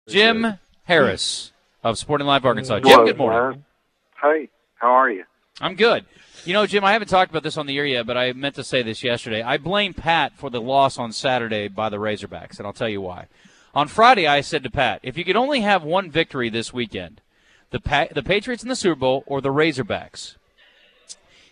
Jim Harris of Sporting Life Arkansas. Jim, good morning. Hey, how are you? I'm good. You know, Jim, I haven't talked about this on the air yet, but I meant to say this yesterday. I blame Pat for the loss on Saturday by the Razorbacks, and I'll tell you why. On Friday, I said to Pat, if you could only have one victory this weekend, the Patriots in the Super Bowl or the Razorbacks.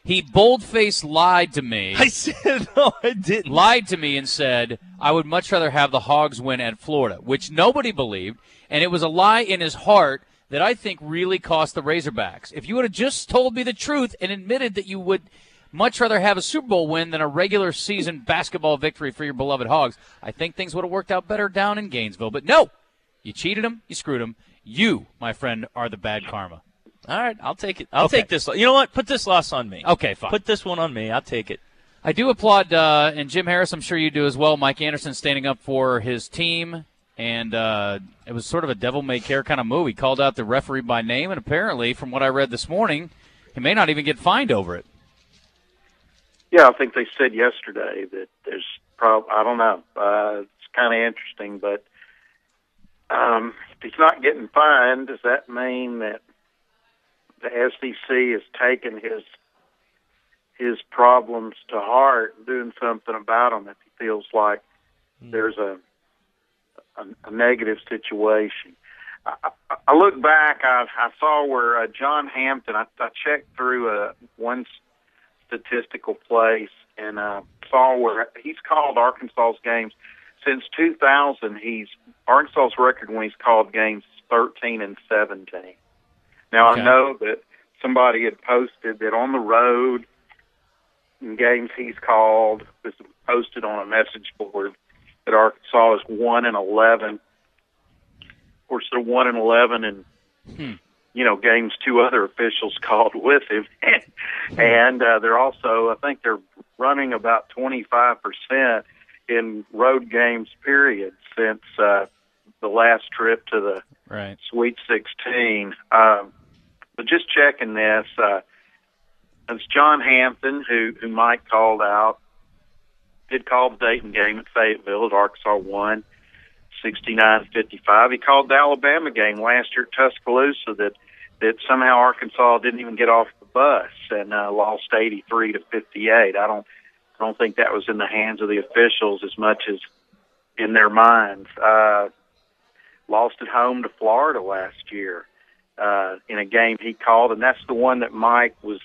He bold-faced lied to me. I said, no, I didn't. Lied to me and said, I would much rather have the Hogs win at Florida, which nobody believed, and it was a lie in his heart that I think really cost the Razorbacks. If you would have just told me the truth and admitted that you would much rather have a Super Bowl win than a regular season basketball victory for your beloved Hogs, I think things would have worked out better down in Gainesville. But no, you cheated them, you screwed them. You, my friend, are the bad karma. All right, I'll take it. I'll take this. You know what? Put this loss on me. Okay, fine. Put this one on me. I'll take it. I do applaud, and Jim Harris, I'm sure you do as well, Mike Anderson standing up for his team. And it was sort of a devil-may-care kind of move. He called out the referee by name, and apparently, from what I read this morning, he may not even get fined over it. Yeah, I think they said yesterday that there's I don't know. It's kind of interesting, but if he's not getting fined, does that mean that the SEC has taken his problems to heart and doing something about them if he feels like there's a negative situation? I look back, I saw where John Hampton, I checked through one statistical place and saw where he's called Arkansas's games since 2000. Arkansas's record when he's called games is 13-17. Now, okay. I know that somebody had posted that on the road in games he's called, this was posted on a message board, that Arkansas is 1-11. Of course, they're 1-11 in, games two other officials called with him. And they're also, I think they're running about 25% in road games, period, since the last trip to the Sweet 16. But just checking this, it's John Hampton, who Mike called out, did call the Dayton game at Fayetteville as Arkansas won 69-55. He called the Alabama game last year at Tuscaloosa that somehow Arkansas didn't even get off the bus and lost 83-58. I don't think that was in the hands of the officials as much as in their minds. Lost at home to Florida last year in a game he called, and that's the one that Mike was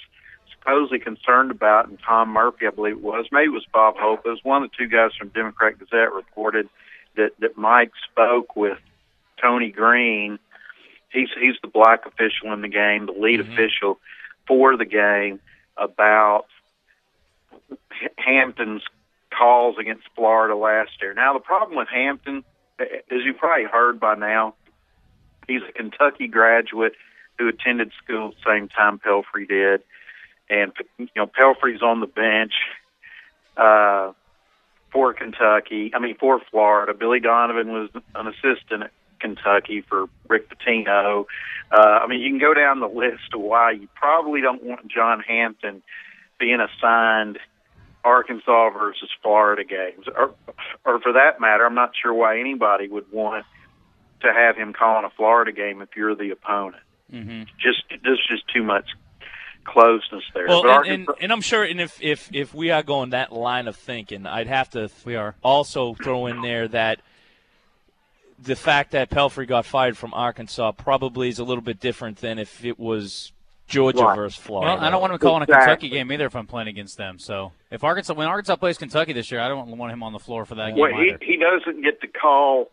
supposedly concerned about, and Tom Murphy, I believe it was. Maybe it was Bob Hope. It was one of the two guys from Democrat Gazette reported that Mike spoke with Tony Green. He's the black official in the game, the lead official for the game, about Hampton's calls against Florida last year. Now, the problem with Hampton, as you probably heard by now, he's a Kentucky graduate who attended school at the same time Pelfrey did. And, Pelfrey's on the bench for Florida. Billy Donovan was an assistant at Kentucky for Rick Pitino. You can go down the list of why you probably don't want John Hampton being assigned Arkansas versus Florida games. Or for that matter, I'm not sure why anybody would want to have him calling a Florida game if you're the opponent. Mm-hmm. There's just too much closeness there. Well, and I'm sure, and if we are going that line of thinking, I'd have to also throw in there that the fact that Pelfrey got fired from Arkansas probably is a little bit different than if it was Georgia versus Florida. Well, I don't want him calling a Kentucky game either if I'm playing against them. So when Arkansas plays Kentucky this year, I don't want him on the floor for that game either. He doesn't get to call.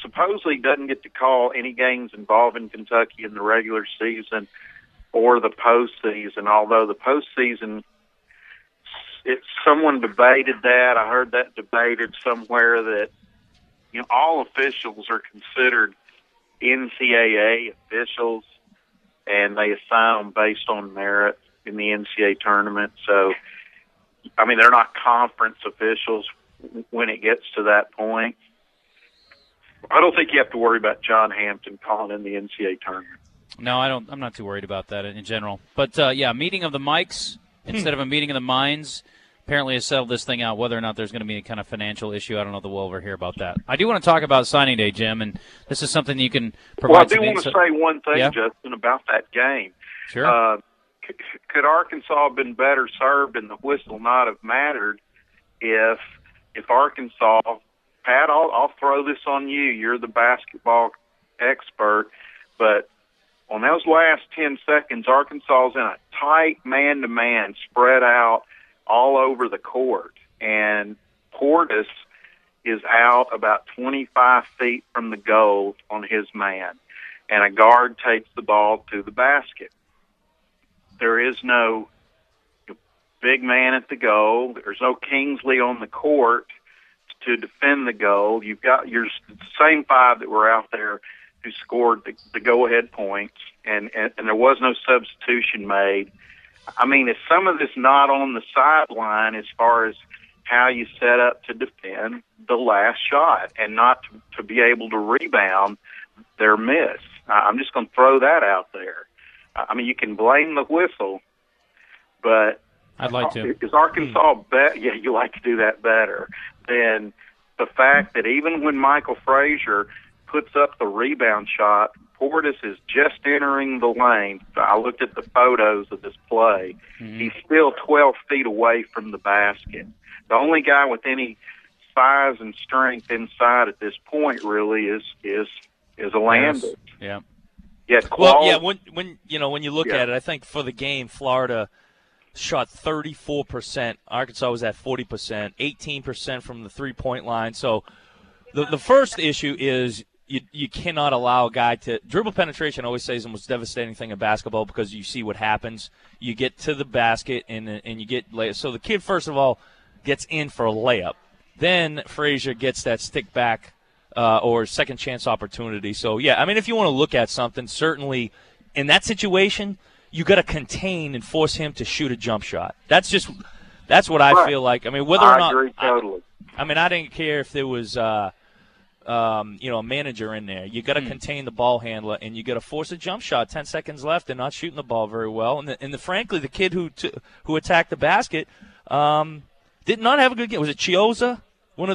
Supposedly doesn't get to call any games involving Kentucky in the regular season or the postseason, although the postseason, someone debated that. I heard that debated somewhere that all officials are considered NCAA officials, and they assign them based on merit in the NCAA tournament. So, they're not conference officials when it gets to that point. I don't think you have to worry about John Hampton calling in the NCAA tournament. No, I don't. I'm not too worried about that in general. But, meeting of the mics instead of a meeting of the minds. apparently has settled this thing out. Whether or not there's going to be any kind of financial issue, I don't know that we'll ever hear about that. I do want to talk about signing day, Jim, and this is something you can provide. Well, I do want to say one thing, yeah? Justin, about that game. Sure. Could Arkansas have been better served and the whistle not have mattered if Arkansas, Pat, I'll throw this on you. You're the basketball expert, but on those last 10 seconds, Arkansas is in a tight man-to-man, spread out all over the court, and Portis is out about 25 feet from the goal on his man, and a guard takes the ball to the basket. There is no big man at the goal. There's no Kingsley on the court to defend the goal. You've got the same five that were out there who scored the go-ahead points, and there was no substitution made. I mean, is some of this not on the sideline as far as how you set up to defend the last shot and not to be able to rebound their miss? I'm just going to throw that out there. I mean, you can blame the whistle, but I'd like to. Is Arkansas better? Yeah, you like to do that better than the fact that even when Michael Frazier puts up the rebound shot, Portis is just entering the lane. I looked at the photos of this play. Mm-hmm. He's still 12 feet away from the basket. The only guy with any size and strength inside at this point really is a Landis. Yeah. Well, yeah. When you look at it, I think for the game, Florida shot 34%. Arkansas was at 40%, 18% from the 3-point line. So the first issue is you cannot allow a guy to dribble penetration. I always say is the most devastating thing in basketball because you see what happens. You get to the basket and you get layup. So the kid first of all gets in for a layup. Then Frazier gets that stick back. Or second chance opportunity. So, yeah, I mean, if you want to look at something, certainly in that situation, you got to contain and force him to shoot a jump shot. That's what I feel like. I mean, whether or not. I agree totally. I mean, I didn't care if there was, a manager in there. You got to contain the ball handler, and you got to force a jump shot. 10 seconds left, and not shooting the ball very well. And frankly, the kid who attacked the basket did not have a good game. Was it Chioza? We're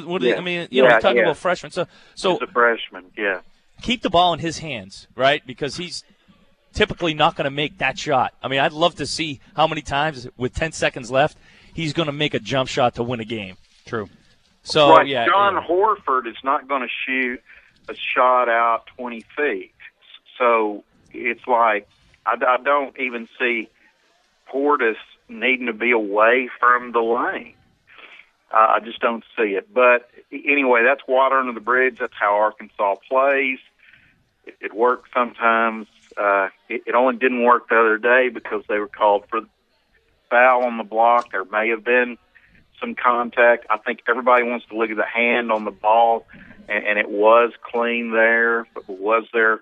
talking about freshmen. So he's a freshman, yeah. Keep the ball in his hands, right? Because he's typically not going to make that shot. I mean, I'd love to see how many times with 10 seconds left he's going to make a jump shot to win a game. True. So right. John Horford is not going to shoot a shot out 20 feet. So it's like I don't even see Portis needing to be away from the lane. I just don't see it. But anyway, that's water under the bridge. That's how Arkansas plays. It works sometimes. It only didn't work the other day because they were called for foul on the block. There may have been some contact. I think everybody wants to look at the hand on the ball, and it was clean there. But was there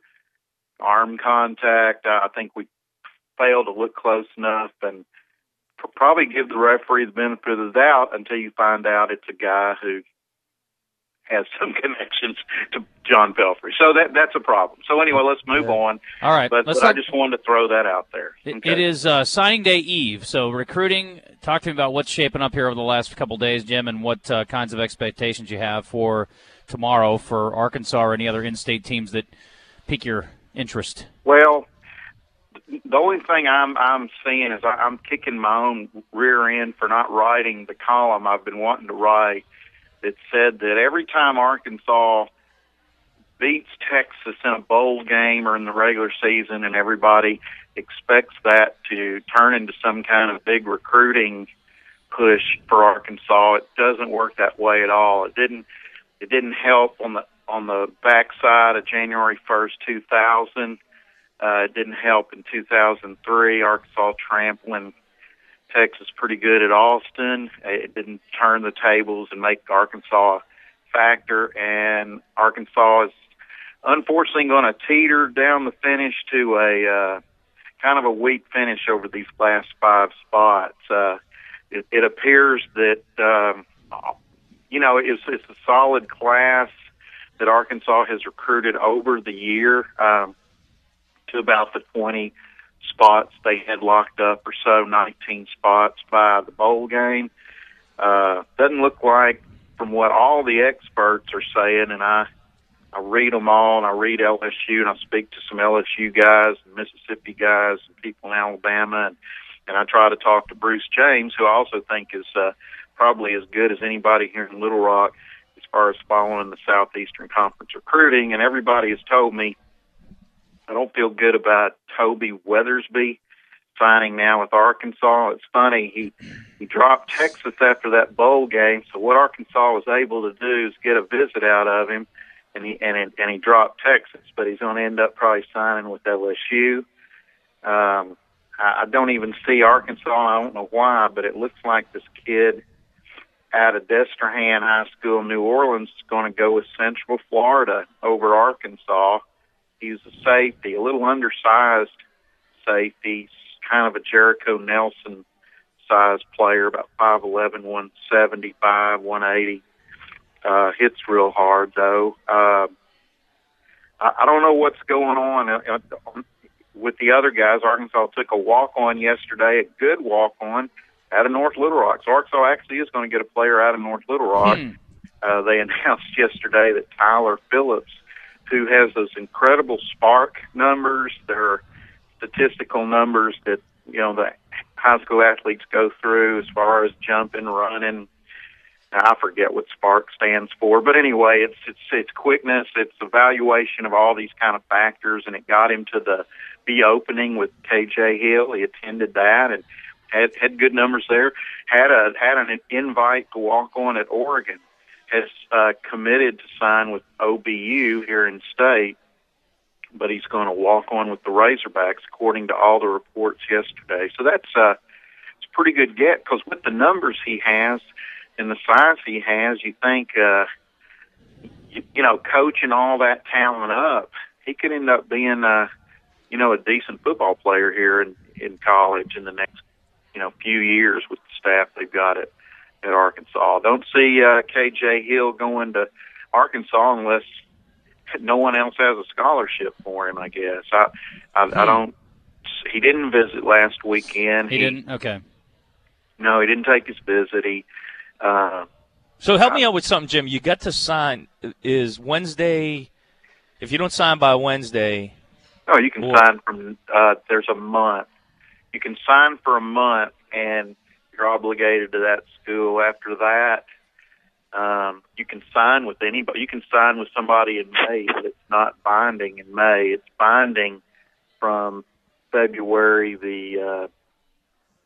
arm contact? I think we failed to look close enough and probably give the referee the benefit of the doubt until you find out it's a guy who has some connections to John Pelfrey. So that's a problem. So anyway, let's move on. All right. But I just wanted to throw that out there. Okay. It is signing day eve, so recruiting. Talk to me about what's shaping up here over the last couple of days, Jim, and what kinds of expectations you have for tomorrow for Arkansas or any other in-state teams that pique your interest. Well, the only thing I'm seeing is I'm kicking my own rear end for not writing the column I've been wanting to write that said that every time Arkansas beats Texas in a bowl game or in the regular season and everybody expects that to turn into some kind of big recruiting push for Arkansas, it doesn't work that way at all. It didn't help on the backside of January 1st, 2000. It didn't help in 2003, Arkansas trampling Texas pretty good at Austin. It didn't turn the tables and make Arkansas a factor, and Arkansas is unfortunately going to teeter down the finish to a kind of a weak finish over these last 5 spots. It appears that, it's a solid class that Arkansas has recruited over the year. To about the 20 spots they had locked up or so, 19 spots by the bowl game. Doesn't look like, from what all the experts are saying, and I read them all, and I read LSU, and I speak to some LSU guys, and Mississippi guys, and people in Alabama, and I try to talk to Bruce James, who I also think is probably as good as anybody here in Little Rock as far as following the Southeastern Conference recruiting, and everybody has told me I don't feel good about Toby Weathersby signing now with Arkansas. It's funny, he dropped Texas after that bowl game, so what Arkansas was able to do is get a visit out of him, and he dropped Texas, but he's going to end up probably signing with LSU. I don't even see Arkansas. I don't know why, but it looks like this kid out of Destrehan High School in New Orleans is going to go with Central Florida over Arkansas. He's a safety, a little undersized safety, kind of a Jericho Nelson size player, about 5'11", 175, 180. Hits real hard, though. I don't know what's going on with the other guys. Arkansas took a walk-on yesterday, a good walk-on, out of North Little Rock. So Arkansas actually is going to get a player out of North Little Rock. They announced yesterday that Tyler Phillips, who has those incredible spark numbers, their statistical numbers that, the high school athletes go through as far as jumping, running. I forget what SPARK stands for, but anyway, it's quickness, it's evaluation of all these kind of factors, and it got him to the opening with KJ Hill. He attended that and had good numbers there. Had an invite to walk on at Oregon. Has committed to sign with OBU here in state, but he's going to walk on with the Razorbacks, according to all the reports yesterday. So that's it's a pretty good get, because with the numbers he has and the size he has, you think, coaching all that talent up, he could end up being, a decent football player here in college in the next, few years with the staff they've got at Arkansas. Don't see KJ Hill going to Arkansas unless no one else has a scholarship for him, I guess. I don't. He didn't visit last weekend. He didn't? Okay. No, he didn't take his visit. So help me out with something, Jim. You got to sign. Is Wednesday, if you don't sign by Wednesday? No, you can sign from, there's a month. You can sign for a month, and you're obligated to that school. After that, you can sign with anybody. You can sign with somebody in May, but it's not binding in May. It's binding from February the,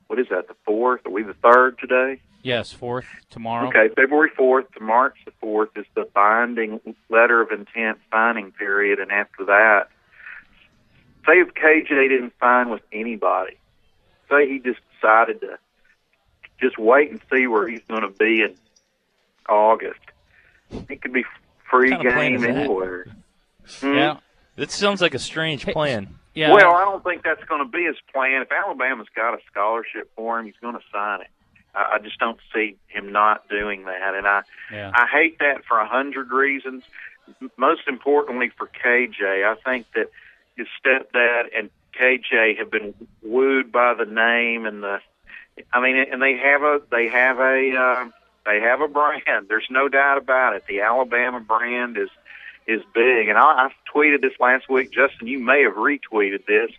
what is that, the 4th? Are we the 3rd today? Yes, 4th, tomorrow. Okay, February 4th to March the 4th is the binding letter of intent signing period, and after that, say if KJ didn't sign with anybody, say he just decided to just wait and see where he's going to be in August, it could be free game anywhere. Yeah. That sounds like a strange plan. Yeah. Well, I don't think that's going to be his plan. If Alabama's got a scholarship for him, he's going to sign it. I just don't see him not doing that, and I hate that for 100 reasons. Most importantly for KJ, I think that his stepdad and KJ have been wooed by the name and and they have a brand. There's no doubt about it. The Alabama brand is big, and I tweeted this last week. Justin, you may have retweeted this,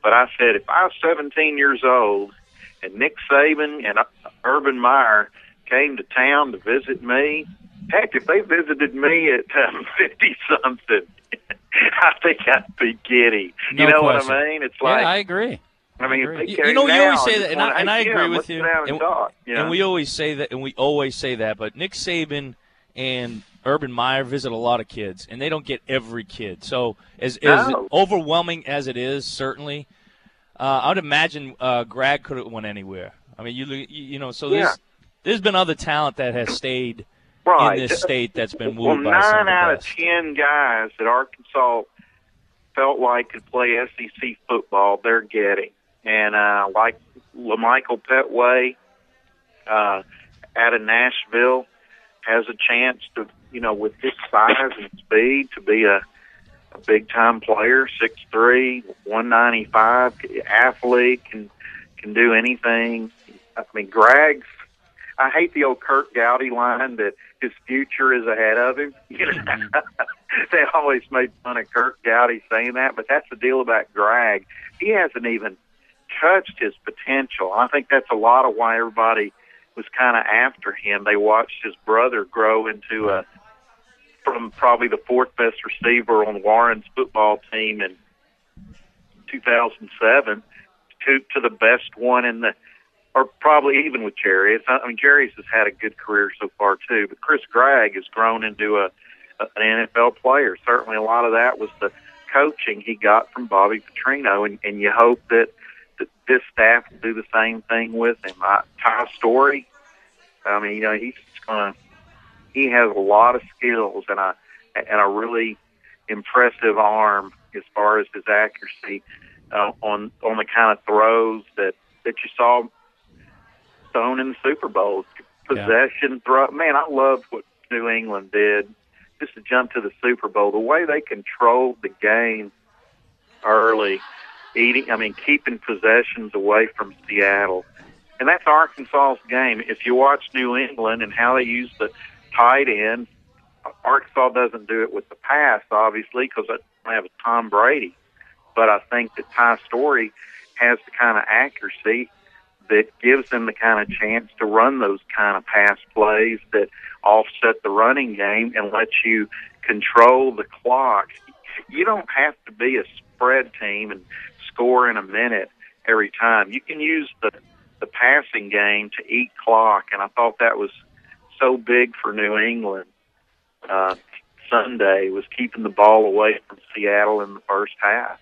but I said if I was 17 years old and Nick Saban and Urban Meyer came to town to visit me, heck, if they visited me at 50-something, I think I'd be giddy. No you know question. what I mean? It's like, yeah, I agree. I mean, if they You came know, you now, always say that, and I agree with let's you. sit down and talk, And we always say that, but Nick Saban and Urban Meyer visit a lot of kids, and they don't get every kid. So as overwhelming as it is, certainly, I would imagine Greg could have went anywhere. I mean, there's been other talent that has stayed in this state that's been wooed by some of the 9 out of best. 10 guys that Arkansas felt like could play SEC football, they're getting. And like LaMichael Petway out of Nashville has a chance to, with his size and speed, to be a big-time player, 6'3", 195, athlete, can do anything. I mean, I hate the old Kurt Gowdy line that his future is ahead of him. You know, they always made fun of Kurt Gowdy saying that, but that's the deal about Greg. He hasn't even touched his potential. I think that's a lot of why everybody was kind of after him. They watched his brother grow into from probably the fourth best receiver on Warren's football team in 2007 to the best one in the, or probably even with Jerry. I mean, Jerry's has had a good career so far too, but Chris Gregg has grown into an NFL player. Certainly a lot of that was the coaching he got from Bobby Petrino, and you hope that this staff will do the same thing with him. Ty Story, I mean, you know, he has a lot of skills and a really impressive arm as far as his accuracy on the kind of throws that you saw thrown in the Super Bowl. Possession throw. Man, I loved what New England did just to jump to the Super Bowl. The way they controlled the game early, keeping possessions away from Seattle. And that's Arkansas's game. If you watch New England and how they use the tight end, Arkansas doesn't do it with the pass, obviously, because they don't have a Tom Brady. But I think that Ty Story has the kind of accuracy that gives them the kind of chance to run those kind of pass plays that offset the running game and let you control the clock. You don't have to be a spread team and score in a minute every time. You can use the passing game to eat clock, and I thought that was so big for New England. Sunday was keeping the ball away from Seattle in the first half.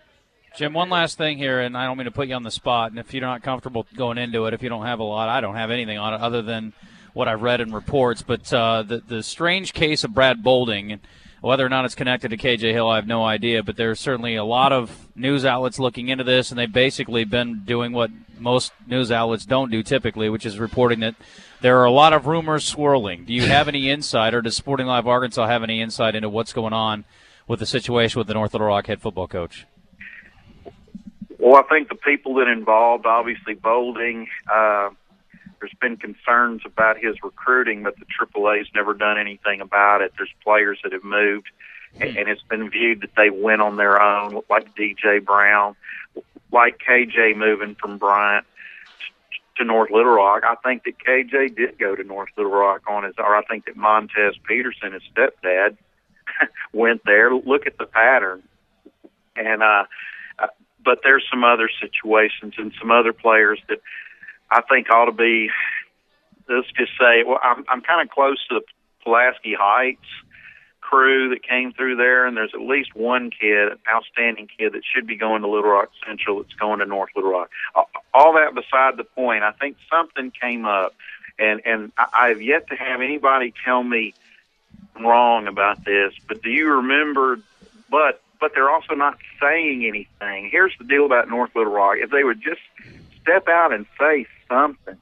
Jim, one last thing here, and I don't mean to put you on the spot, and if you're not comfortable going into it, if you don't have a lot, I don't have anything on it other than what I've read in reports, but the strange case of Brad Bolding, whether or not it's connected to KJ Hill, I have no idea, but there's certainly a lot of news outlets looking into this, and they've basically been doing what most news outlets don't do typically, which is reporting that there are a lot of rumors swirling. Do you have any insight, or does Sporting Live Arkansas have any insight into what's going on with the situation with the North Little Rock head football coach? Well, I think the people that involved, obviously Bolding, there's been concerns about his recruiting, but the AAA's never done anything about it. There's players that have moved, and it's been viewed that they went on their own, like DJ Brown, like KJ moving from Bryant to North Little Rock. I think that KJ did go to North Little Rock on his, or I think that Montez Peterson, his stepdad, went there. Look at the pattern. And, but there's some other situations and some other players that I think ought to be, let's just say, well, I'm kind of close to the Pulaski Heights crew that came through there, and there's at least one kid, an outstanding kid, that should be going to Little Rock Central that's going to North Little Rock. All that beside the point, I think something came up, and I've yet to have anybody tell me wrong about this, but do you remember, but they're also not saying anything. Here's the deal about North Little Rock. If they would just step out and say something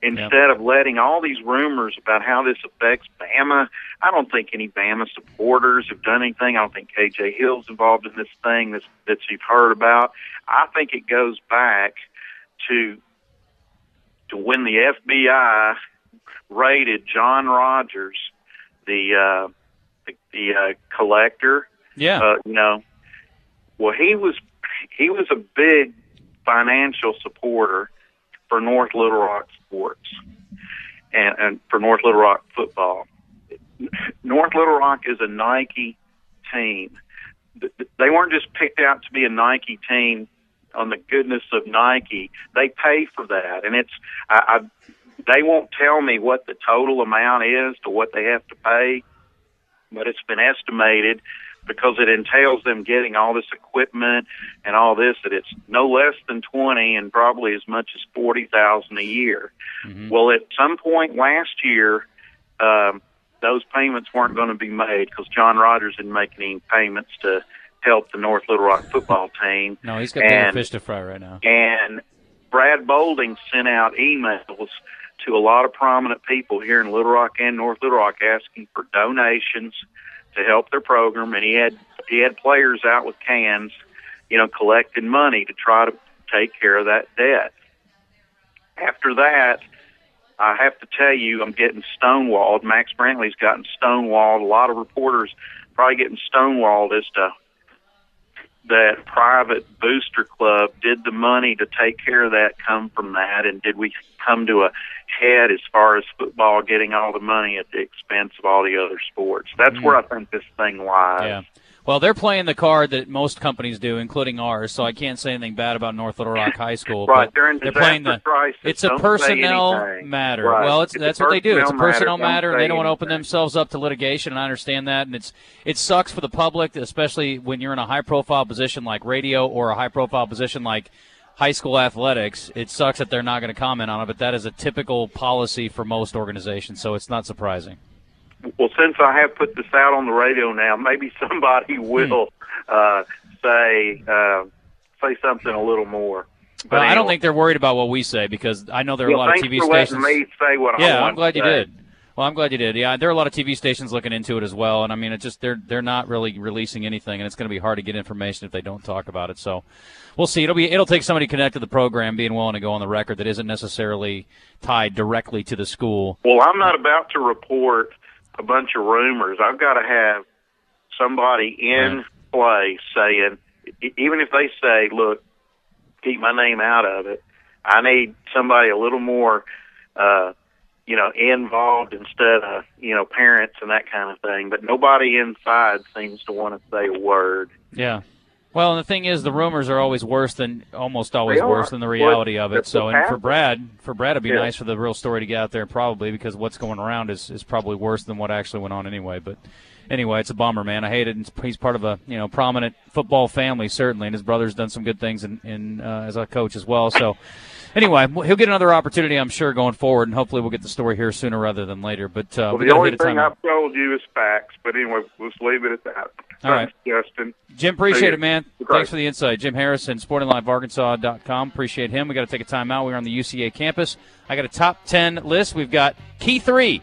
instead of letting all these rumors about how this affects Bama. I don't think any Bama supporters have done anything. I don't think KJ Hill's involved in this thing that you've heard about. I think it goes back to when the FBI raided John Rogers, the collector. Yeah. Well, he was a big financial supporter for North Little Rock sports and for North Little Rock football. North Little Rock is a Nike team. They weren't just picked out to be a Nike team on the goodness of Nike. They pay for that, and they won't tell me what the total amount is to what they have to pay, but it's been estimated, because it entails them getting all this equipment and all this, that it's no less than 20 and probably as much as 40,000 a year. Mm-hmm. Well, at some point last year, those payments weren't going to be made because John Rogers didn't make any payments to help the North Little Rock football team. No, he's got bigger fish to fry right now. And Brad Bolding sent out emails to a lot of prominent people here in Little Rock and North Little Rock asking for donations to help their program, and he had players out with cans, collecting money to try to take care of that debt. After that, I have to tell you, I'm getting stonewalled. Max Brantley's gotten stonewalled. A lot of reporters probably getting stonewalled as to that private booster club. Did the money to take care of that come from that? And did we come to a head as far as football getting all the money at the expense of all the other sports? That's where I think this thing lies. Yeah. Well, they're playing the card that most companies do, including ours, so I can't say anything bad about North Little Rock High School. Right, but they're in playing disaster crisis. It's a Don't say personnel anything. matter. Right. Well, that's what they do. It's a personnel matter, and they don't want to open anything. themselves up to litigation, and I understand that. And it sucks for the public, especially when you're in a high-profile position like radio or a high-profile position like high school athletics. It sucks that they're not going to comment on it, but that is a typical policy for most organizations, so it's not surprising. Well, since I have put this out on the radio now, maybe somebody will say something a little more. But Well, I don't anyway. think they're worried about what we say because I know there are a lot of TV Thanks for stations. letting me say what I Yeah, want I'm glad to you say. did. Well, I'm glad you did. Yeah, there are a lot of TV stations looking into it as well, and I mean, it's just they're not really releasing anything, and it's going to be hard to get information if they don't talk about it. So, we'll see. It'll take somebody connected to the program being willing to go on the record that isn't necessarily tied directly to the school. Well, I'm not about to report a bunch of rumors. I've got to have somebody in play saying, even if they say, look, keep my name out of it, I need somebody a little more, involved instead of, parents and that kind of thing. But nobody inside seems to want to say a word. Yeah. Well, and the thing is, the rumors are always almost always They are. worse than the reality of it. That's So, what and for happens. Brad, it'd be Yeah. nice for the real story to get out there, probably, because what's going around is probably worse than what actually went on anyway. But anyway, it's a bummer, man. I hate it. And he's part of a prominent football family, certainly, and his brother's done some good things in as a coach as well. So. Anyway, he'll get another opportunity, I'm sure, going forward, and hopefully we'll get the story here sooner rather than later. But Well, we the gotta only hit a thing timeout. I've told you is facts. But anyway, let's leave it at that. All right. Thanks, Justin. Jim, appreciate See ya. it, man. Okay. Thanks for the insight. Jim Harrison, SportingLiveArkansas.com. Appreciate him. We got to take a timeout. We're on the UCA campus. I got a top 10 list. We've got Key 3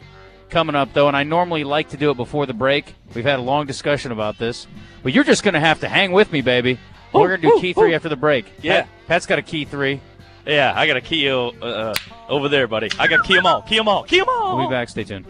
coming up, though, and I normally like to do it before the break. We've had a long discussion about this. But you're just going to have to hang with me, baby. We're going to do Key 3 after the break. Yeah. Pat's got a Key 3. Yeah, I got a key over there, buddy. I got key 'em all. Key 'em all. Key 'em all. We'll be back. Stay tuned.